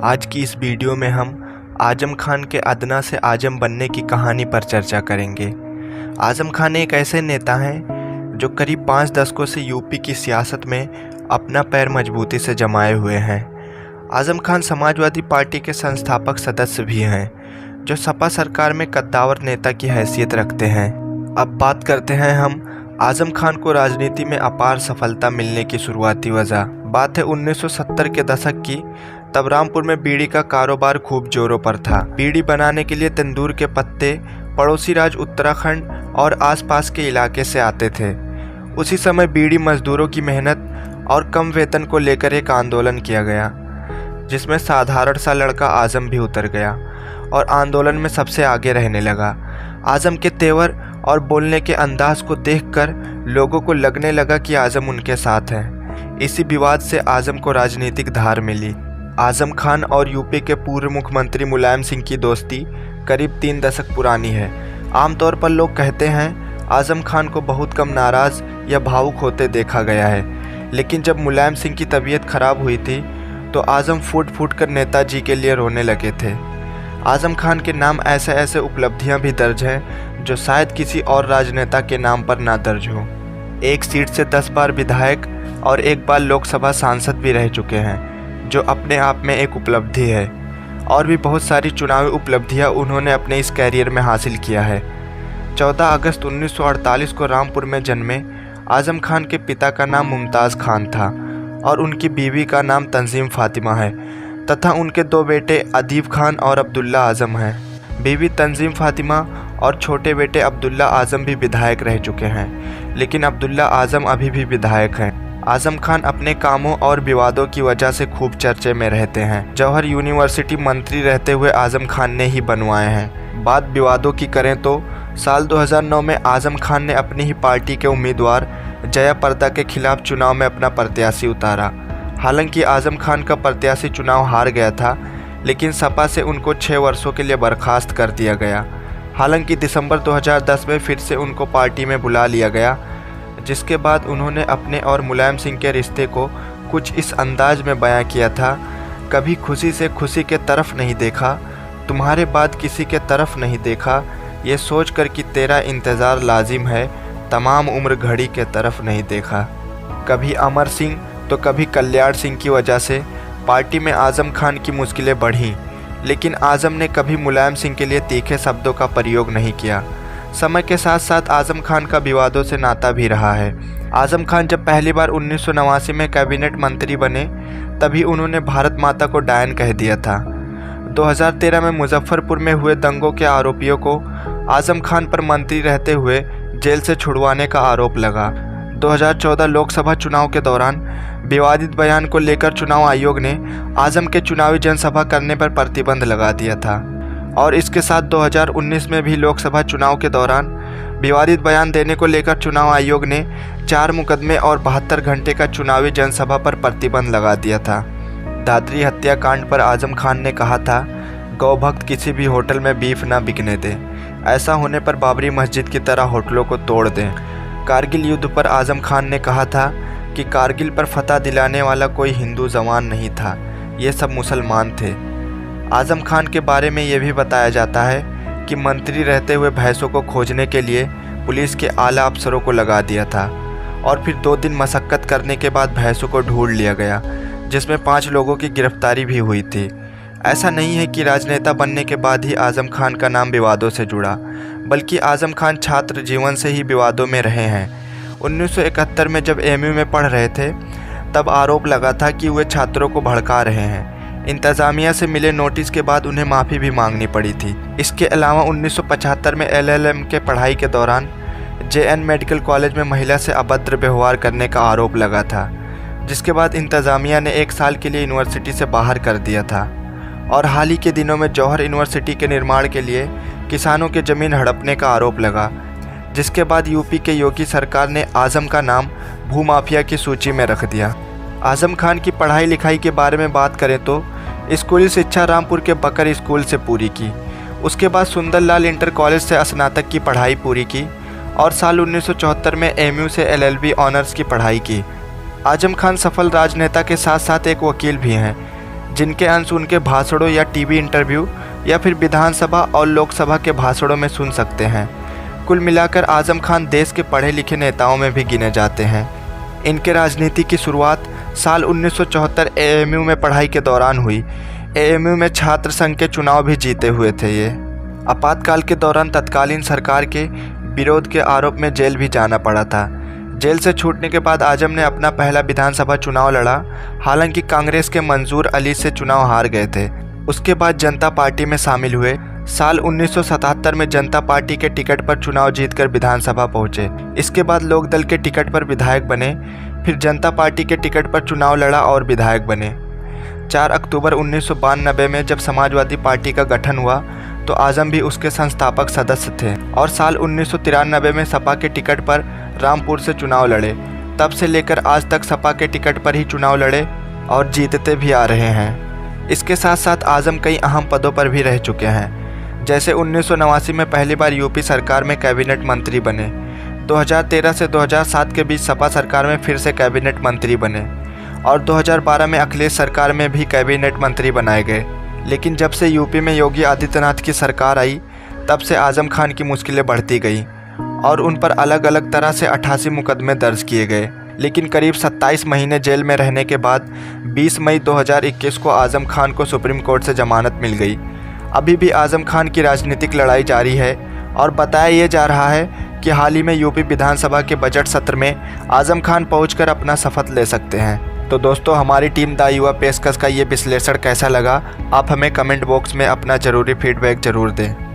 आज की इस वीडियो में हम आजम खान के अदना से आजम बनने की कहानी पर चर्चा करेंगे। आजम खान एक ऐसे नेता हैं जो करीब 5 दशकों से यूपी की सियासत में अपना पैर मजबूती से जमाए हुए हैं। आजम खान समाजवादी पार्टी के संस्थापक सदस्य भी हैं, जो सपा सरकार में कद्दावर नेता की हैसियत रखते हैं। अब बात करते हैं हम आजम खान को राजनीति में अपार सफलता मिलने की शुरुआती वजह। बात है 1970 के दशक की। तब रामपुर में बीड़ी का कारोबार खूब जोरों पर था। बीड़ी बनाने के लिए तंदूर के पत्ते पड़ोसी राज्य उत्तराखंड और आसपास के इलाके से आते थे। उसी समय बीड़ी मजदूरों की मेहनत और कम वेतन को लेकर एक आंदोलन किया गया, जिसमें साधारण सा लड़का आजम भी उतर गया और आंदोलन में सबसे आगे रहने लगा। आजम के तेवर और बोलने के अंदाज को देखकर लोगों को लगने लगा कि आजम उनके साथ है। इसी विवाद से आजम को राजनीतिक धार मिली। आजम खान और यूपी के पूर्व मुख्यमंत्री मुलायम सिंह की दोस्ती करीब 3 दशक पुरानी है। आमतौर पर लोग कहते हैं आजम खान को बहुत कम नाराज़ या भावुक होते देखा गया है, लेकिन जब मुलायम सिंह की तबीयत खराब हुई थी तो आजम फूट फूट कर नेताजी के लिए रोने लगे थे। आजम खान के नाम ऐसे ऐसे उपलब्धियां भी दर्ज हैं जो शायद किसी और राजनेता के नाम पर ना दर्ज हो। 1 सीट से 10 बार विधायक और 1 बार लोकसभा सांसद भी रह चुके हैं, जो अपने आप में एक उपलब्धि है। और भी बहुत सारी चुनावी उपलब्धियां उन्होंने अपने इस कैरियर में हासिल किया है। 14 अगस्त 1948 को रामपुर में जन्मे आजम खान के पिता का नाम मुमताज़ खान था और उनकी बीवी का नाम तंजीम फातिमा है तथा उनके 2 बेटे अदीब खान और अब्दुल्ला आजम हैं। बीवी तंजीम फातिमा और छोटे बेटे अब्दुल्ला आजम भी विधायक रह चुके हैं, लेकिन अब्दुल्ला आजम अभी भी विधायक हैं। आजम खान अपने कामों और विवादों की वजह से खूब चर्चे में रहते हैं। जौहर यूनिवर्सिटी मंत्री रहते हुए आजम खान ने ही बनवाए हैं। बात विवादों की करें तो साल 2009 में आजम खान ने अपनी ही पार्टी के उम्मीदवार जया प्रदा के खिलाफ चुनाव में अपना प्रत्याशी उतारा। हालांकि आजम खान का प्रत्याशी चुनाव हार गया था, लेकिन सपा से उनको 6 वर्षों के लिए बर्खास्त कर दिया गया। हालांकि दिसंबर 2010 में फिर से उनको पार्टी में बुला लिया गया, जिसके बाद उन्होंने अपने और मुलायम सिंह के रिश्ते को कुछ इस अंदाज में बयां किया था: कभी खुशी से खुशी के तरफ नहीं देखा, तुम्हारे बाद किसी के तरफ नहीं देखा, ये सोच कर कि तेरा इंतज़ार लाजिम है, तमाम उम्र घड़ी के तरफ नहीं देखा। कभी अमर सिंह तो कभी कल्याण सिंह की वजह से पार्टी में आजम खान की मुश्किलें बढ़ीं, लेकिन आजम ने कभी मुलायम सिंह के लिए तीखे शब्दों का प्रयोग नहीं किया। समय के साथ साथ आजम खान का विवादों से नाता भी रहा है। आजम खान जब पहली बार 1989 में कैबिनेट मंत्री बने, तभी उन्होंने भारत माता को डायन कह दिया था। 2013 में मुजफ्फरपुर में हुए दंगों के आरोपियों को आजम खान पर मंत्री रहते हुए जेल से छुड़वाने का आरोप लगा। 2014 लोकसभा चुनाव के दौरान विवादित बयान को लेकर चुनाव आयोग ने आजम के चुनावी जनसभा करने पर प्रतिबंध लगा दिया था और इसके साथ 2019 में भी लोकसभा चुनाव के दौरान विवादित बयान देने को लेकर चुनाव आयोग ने 4 मुकदमे और 72 घंटे का चुनावी जनसभा पर प्रतिबंध लगा दिया था। दादरी हत्याकांड पर आजम खान ने कहा था, गौ भक्त किसी भी होटल में बीफ ना बिकने दें, ऐसा होने पर बाबरी मस्जिद की तरह होटलों को तोड़ दें। कारगिल युद्ध पर आजम खान ने कहा था कि कारगिल पर फतह दिलाने वाला कोई हिंदू जवान नहीं था, ये सब मुसलमान थे। आजम खान के बारे में ये भी बताया जाता है कि मंत्री रहते हुए भैंसों को खोजने के लिए पुलिस के आला अफसरों को लगा दिया था और फिर 2 दिन मशक्कत करने के बाद भैंसों को ढूंढ लिया गया, जिसमें 5 लोगों की गिरफ्तारी भी हुई थी। ऐसा नहीं है कि राजनेता बनने के बाद ही आजम खान का नाम विवादों से जुड़ा, बल्कि आजम खान छात्र जीवन से ही विवादों में रहे हैं। 1971 में जब एमयू में पढ़ रहे थे, तब आरोप लगा था कि वे छात्रों को भड़का रहे हैं। इंतज़ामिया से मिले नोटिस के बाद उन्हें माफ़ी भी मांगनी पड़ी थी। इसके अलावा 1975 में LLM के पढ़ाई के दौरान JN मेडिकल कॉलेज में महिला से अभद्र व्यवहार करने का आरोप लगा था, जिसके बाद इंतज़ामिया ने 1 साल के लिए यूनिवर्सिटी से बाहर कर दिया था। और हाल ही के दिनों में जौहर यूनिवर्सिटी के निर्माण के लिए किसानों के ज़मीन हड़पने का आरोप लगा, जिसके बाद यूपी के योगी सरकार ने आजम का नाम भूमाफिया की सूची में रख दिया। आजम खान की पढ़ाई लिखाई के बारे में बात करें तो स्कूली शिक्षा रामपुर के बकर स्कूल से पूरी की, उसके बाद सुंदरलाल इंटर कॉलेज से स्नातक की पढ़ाई पूरी की और साल 1974 में एमयू से LLB ऑनर्स की पढ़ाई की। आजम खान सफल राजनेता के साथ साथ एक वकील भी हैं, जिनके अंश उनके भाषणों या टीवी इंटरव्यू या फिर विधानसभा और लोकसभा के भाषणों में सुन सकते हैं। कुल मिलाकर आजम खान देश के पढ़े लिखे नेताओं में भी गिने जाते हैं। इनके राजनीति की शुरुआत साल 1974 एएमयू में पढ़ाई के दौरान हुई। एएमयू में छात्र संघ के चुनाव भी जीते हुए थे ये। आपातकाल के दौरान तत्कालीन सरकार के विरोध के आरोप में जेल भी जाना पड़ा था। जेल से छूटने के बाद आजम ने अपना पहला विधानसभा चुनाव लड़ा। हालांकि कांग्रेस के मंजूर अली से चुनाव हार गए थे। उसके बाद जनता पार्टी में शामिल हुए। साल 1977 में जनता पार्टी के टिकट पर चुनाव जीतकर विधानसभा पहुंचे। इसके बाद लोक दल के टिकट पर विधायक बने। फिर जनता पार्टी के टिकट पर चुनाव लड़ा और विधायक बने। 4 अक्टूबर 1992 में जब समाजवादी पार्टी का गठन हुआ तो आजम भी उसके संस्थापक सदस्य थे और साल 1993 में सपा के टिकट पर रामपुर से चुनाव लड़े। तब से लेकर आज तक सपा के टिकट पर ही चुनाव लड़े और जीतते भी आ रहे हैं। इसके साथ साथ आजम कई अहम पदों पर भी रह चुके हैं। जैसे 1989 में पहली बार यूपी सरकार में कैबिनेट मंत्री बने। 2013 से 2007 के बीच सपा सरकार में फिर से कैबिनेट मंत्री बने और 2012 में अखिलेश सरकार में भी कैबिनेट मंत्री बनाए गए। लेकिन जब से यूपी में योगी आदित्यनाथ की सरकार आई तब से आजम खान की मुश्किलें बढ़ती गई और उन पर अलग अलग तरह से 88 मुकदमे दर्ज किए गए। लेकिन करीब 27 महीने जेल में रहने के बाद 20 मई 2021 को आजम खान को सुप्रीम कोर्ट से जमानत मिल गई। अभी भी आजम खान की राजनीतिक लड़ाई जारी है और बताया ये जा रहा है कि हाल ही में यूपी विधानसभा के बजट सत्र में आजम खान पहुंचकर अपना शपथ ले सकते हैं। तो दोस्तों, हमारी टीम द युवा पेशकश का ये विश्लेषण कैसा लगा, आप हमें कमेंट बॉक्स में अपना ज़रूरी फीडबैक ज़रूर दें।